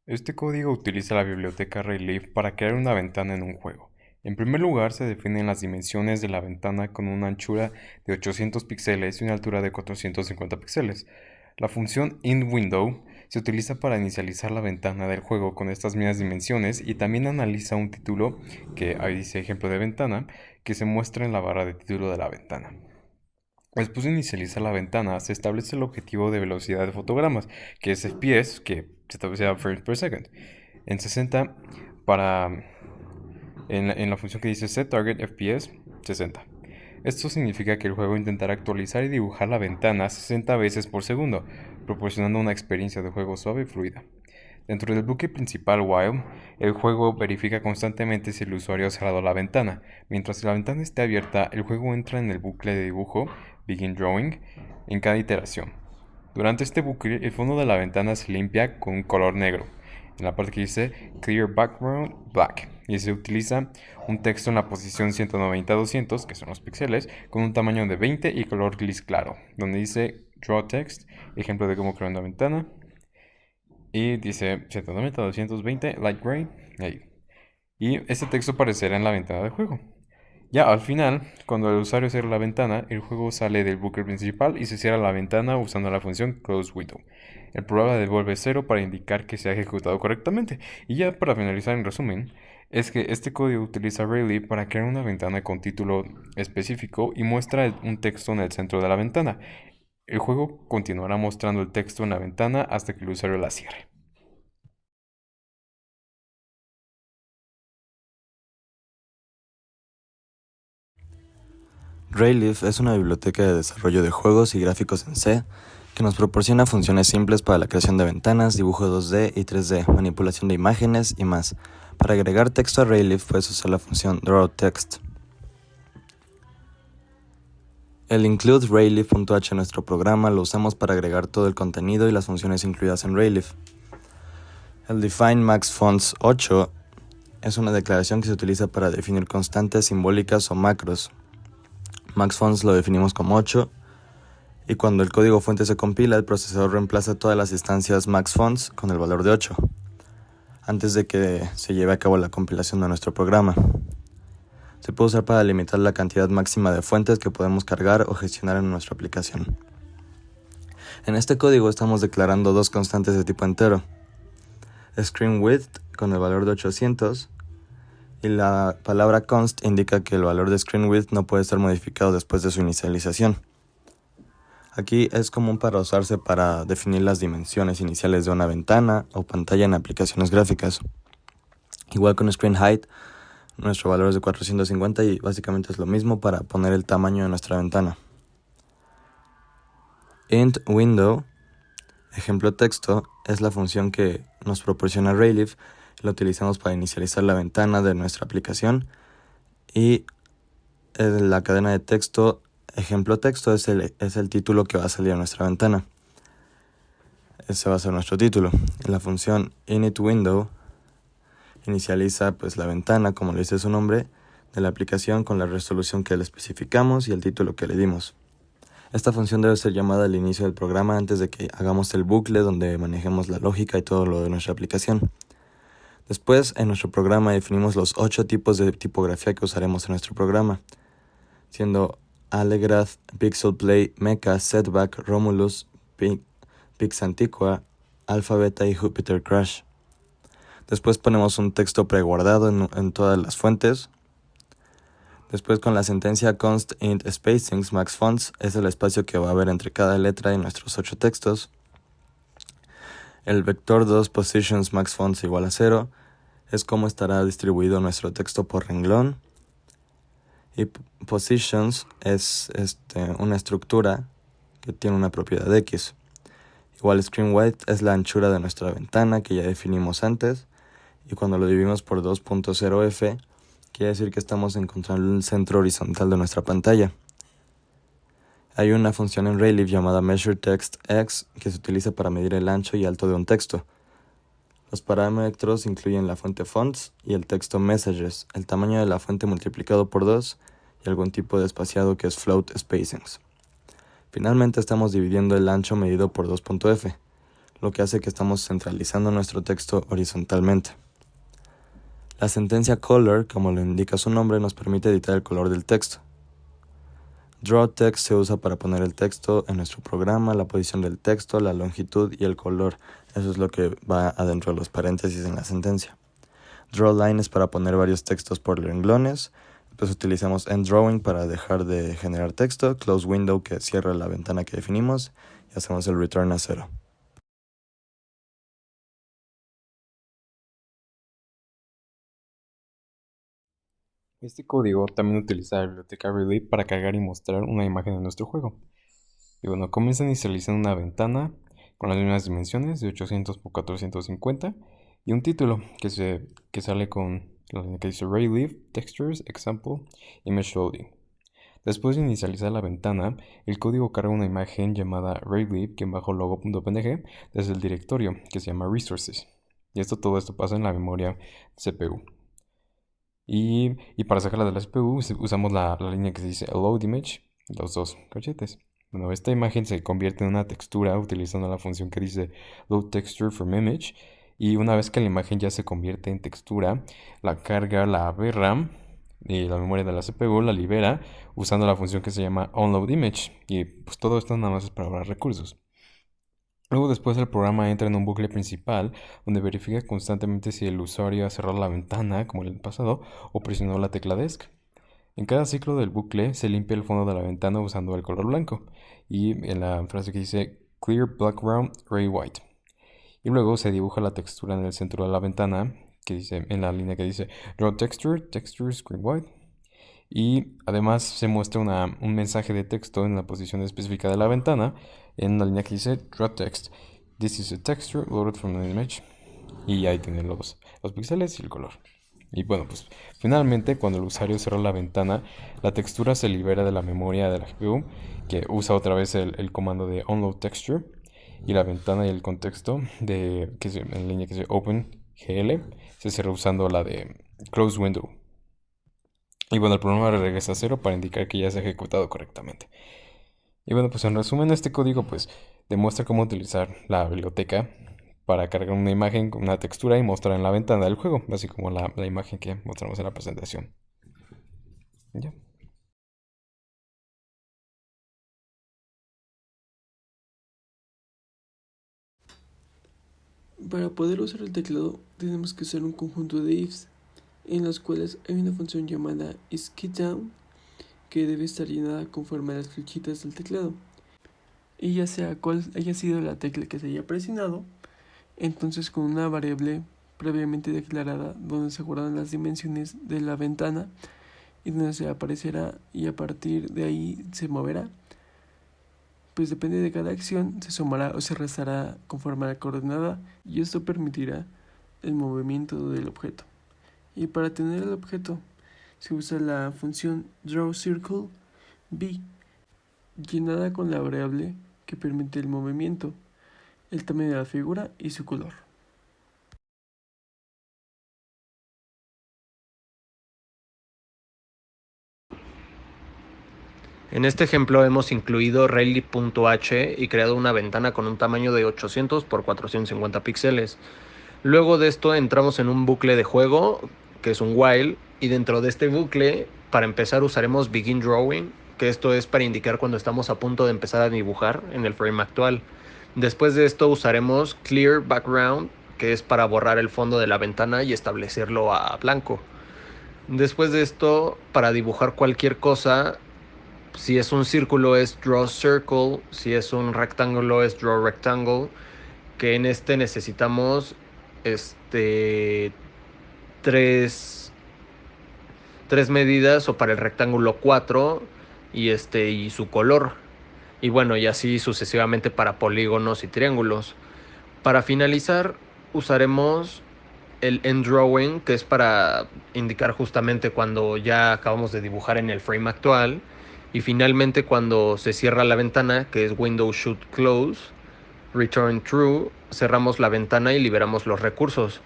Este código utiliza la biblioteca Relief para crear una ventana en un juego. En primer lugar, se definen las dimensiones de la ventana con una anchura de 800 píxeles y una altura de 450 píxeles. La función InWindow se utiliza para inicializar la ventana del juego con estas mismas dimensiones y también analiza un título, que ahí dice ejemplo de ventana, que se muestra en la barra de título de la ventana. Después de inicializar la ventana, se establece el objetivo de velocidad de fotogramas, que es FPS, que se establece a frames per second, en 60 para en la función que dice setTargetFPS 60. Esto significa que el juego intentará actualizar y dibujar la ventana 60 veces por segundo, proporcionando una experiencia de juego suave y fluida. Dentro del bucle principal while, el juego verifica constantemente si el usuario ha cerrado la ventana. Mientras la ventana esté abierta, el juego entra en el bucle de dibujo begin drawing en cada iteración. Durante este bucle, el fondo de la ventana se limpia con un color negro, en la parte que dice Clear Background Black, y se utiliza un texto en la posición 190-200, que son los píxeles, con un tamaño de 20 y color gris claro, donde dice Draw Text, ejemplo de cómo crear una ventana, y dice 190-220 Light Gray, ahí. Y este texto aparecerá en la ventana del juego. Ya al final, cuando el usuario cierra la ventana, el juego sale del bucle principal y se cierra la ventana usando la función Close Window. El programa devuelve 0 para indicar que se ha ejecutado correctamente. Y ya para finalizar en resumen, es que este código utiliza Rayleigh para crear una ventana con título específico y muestra un texto en el centro de la ventana. El juego continuará mostrando el texto en la ventana hasta que el usuario la cierre. Rayleaf es una biblioteca de desarrollo de juegos y gráficos en C que nos proporciona funciones simples para la creación de ventanas, dibujo 2D y 3D, manipulación de imágenes y más. Para agregar texto a Rayleaf puedes usar la función drawText. El include Rayleaf.h en nuestro programa lo usamos para agregar todo el contenido y las funciones incluidas en Rayleaf. El define max fonts 8 es una declaración que se utiliza para definir constantes simbólicas o macros. Max_fonts lo definimos como 8 y cuando el código fuente se compila, el procesador reemplaza todas las instancias max_fonts con el valor de 8 antes de que se lleve a cabo la compilación de nuestro programa. Se puede usar para limitar la cantidad máxima de fuentes que podemos cargar o gestionar en nuestra aplicación. En este código estamos declarando dos constantes de tipo entero: screen width con el valor de 800 y la palabra const indica que el valor de screen width no puede ser modificado después de su inicialización. Aquí es común para usarse para definir las dimensiones iniciales de una ventana o pantalla en aplicaciones gráficas. Igual con screen height, nuestro valor es de 450 y básicamente es lo mismo para poner el tamaño de nuestra ventana. Int window, ejemplo texto, es la función que nos proporciona Rayleaf. La utilizamos para inicializar la ventana de nuestra aplicación y la cadena de texto ejemplo texto es el título que va a salir a nuestra ventana. Ese va a ser nuestro título. La función initWindow inicializa la ventana, como le dice su nombre, de la aplicación con la resolución que le especificamos y el título que le dimos. Esta función debe ser llamada al inicio del programa antes de que hagamos el bucle donde manejemos la lógica y todo lo de nuestra aplicación. Después, en nuestro programa definimos los 8 tipos de tipografía que usaremos en nuestro programa, siendo Allegrath, Pixelplay, Mecha, Setback, Romulus, Pixantiqua, Alphabeta y Jupyter Crash. Después ponemos un texto preguardado en todas las fuentes. Después con la sentencia const int spacings max_fonts es el espacio que va a haber entre cada letra en nuestros 8 textos. El vector 2 positions max_fonts igual a 0 es cómo estará distribuido nuestro texto por renglón. Y positions es una estructura que tiene una propiedad X. Igual screen width es la anchura de nuestra ventana que ya definimos antes. Y cuando lo dividimos por 2.0f, quiere decir que estamos encontrando el centro horizontal de nuestra pantalla. Hay una función en Rayleaf llamada measureTextX que se utiliza para medir el ancho y alto de un texto. Los parámetros incluyen la fuente fonts y el texto messages, el tamaño de la fuente multiplicado por 2 y algún tipo de espaciado que es float spacings. Finalmente estamos dividiendo el ancho medido por 2.f. lo que hace que estamos centralizando nuestro texto horizontalmente. La sentencia color, como lo indica su nombre, nos permite editar el color del texto. Draw text se usa para poner el texto en nuestro programa, la posición del texto, la longitud y el color. Eso es lo que va adentro de los paréntesis en la sentencia. Draw line es para poner varios textos por renglones. Después utilizamos end drawing para dejar de generar texto, close window que cierra la ventana que definimos y hacemos el return a 0. Este código también utiliza la biblioteca Relief para cargar y mostrar una imagen de nuestro juego. Y bueno, comienza inicializando una ventana con las mismas dimensiones de 800 por 450 y un título que sale con la línea que dice Relief, Textures, Example, Image Loading. Después de inicializar la ventana, el código carga una imagen llamada Relief-logo.png desde el directorio que se llama Resources. Y todo esto pasa en la memoria CPU. Y para sacarla de la CPU usamos la línea que se dice Load Image, los dos cachetes. Bueno, esta imagen se convierte en una textura utilizando la función que dice Load Texture from Image. Y una vez que la imagen ya se convierte en textura, la carga la VRAM y la memoria de la CPU la libera usando la función que se llama OnLoadImage. Y pues todo esto nada más es para ahorrar recursos. Luego después el programa entra en un bucle principal donde verifica constantemente si el usuario ha cerrado la ventana, como en el pasado, o presionó la tecla Esc. En cada ciclo del bucle se limpia el fondo de la ventana usando el color blanco y en la frase que dice Clear Background Gray White. Y luego se dibuja la textura en el centro de la ventana, que dice en la línea que dice Draw Texture, Textures Gray White. Y además se muestra un mensaje de texto en la posición específica de la ventana en la línea que dice Draw Text. This is a texture loaded from an image. Y ahí tiene los píxeles y el color. Y bueno, pues finalmente cuando el usuario cierra la ventana, la textura se libera de la memoria de la GPU, que usa otra vez el comando de onload texture, y la ventana y el contexto en la línea que dice OpenGL se cierra usando la de close window. Y bueno, el programa regresa a 0 para indicar que ya se ha ejecutado correctamente. Y bueno, pues en resumen, este código pues demuestra cómo utilizar la biblioteca para cargar una imagen con una textura y mostrar en la ventana del juego, así como la imagen que mostramos en la presentación. ¿Ya? Para poder usar el teclado tenemos que usar un conjunto de ifs en los cuales hay una función llamada isKeyDown que debe estar llenada conforme a las flechitas del teclado. Y ya sea cual haya sido la tecla que se haya presionado, entonces con una variable previamente declarada donde se guardan las dimensiones de la ventana y donde se aparecerá y a partir de ahí se moverá, pues depende de cada acción se sumará o se restará conforme a la coordenada y esto permitirá el movimiento del objeto. Y para tener el objeto se usa la función drawCircleB llenada con la variable que permite el movimiento, el tamaño de la figura y su color. En este ejemplo hemos incluido Rayleigh.h y creado una ventana con un tamaño de 800 por 450 píxeles. Luego de esto entramos en un bucle de juego, que es un while, y dentro de este bucle, para empezar usaremos Begin Drawing, que esto es para indicar cuando estamos a punto de empezar a dibujar en el frame actual. Después de esto usaremos Clear Background, que es para borrar el fondo de la ventana y establecerlo a blanco. Después de esto, para dibujar cualquier cosa, si es un círculo es Draw Circle, si es un rectángulo es Draw Rectangle, que en este necesitamos tres medidas, o para el rectángulo 4 y su color, y bueno, y así sucesivamente para polígonos y triángulos. Para finalizar usaremos el end drawing, que es para indicar justamente cuando ya acabamos de dibujar en el frame actual, y finalmente cuando se cierra la ventana, que es window should close, return true, cerramos la ventana y liberamos los recursos.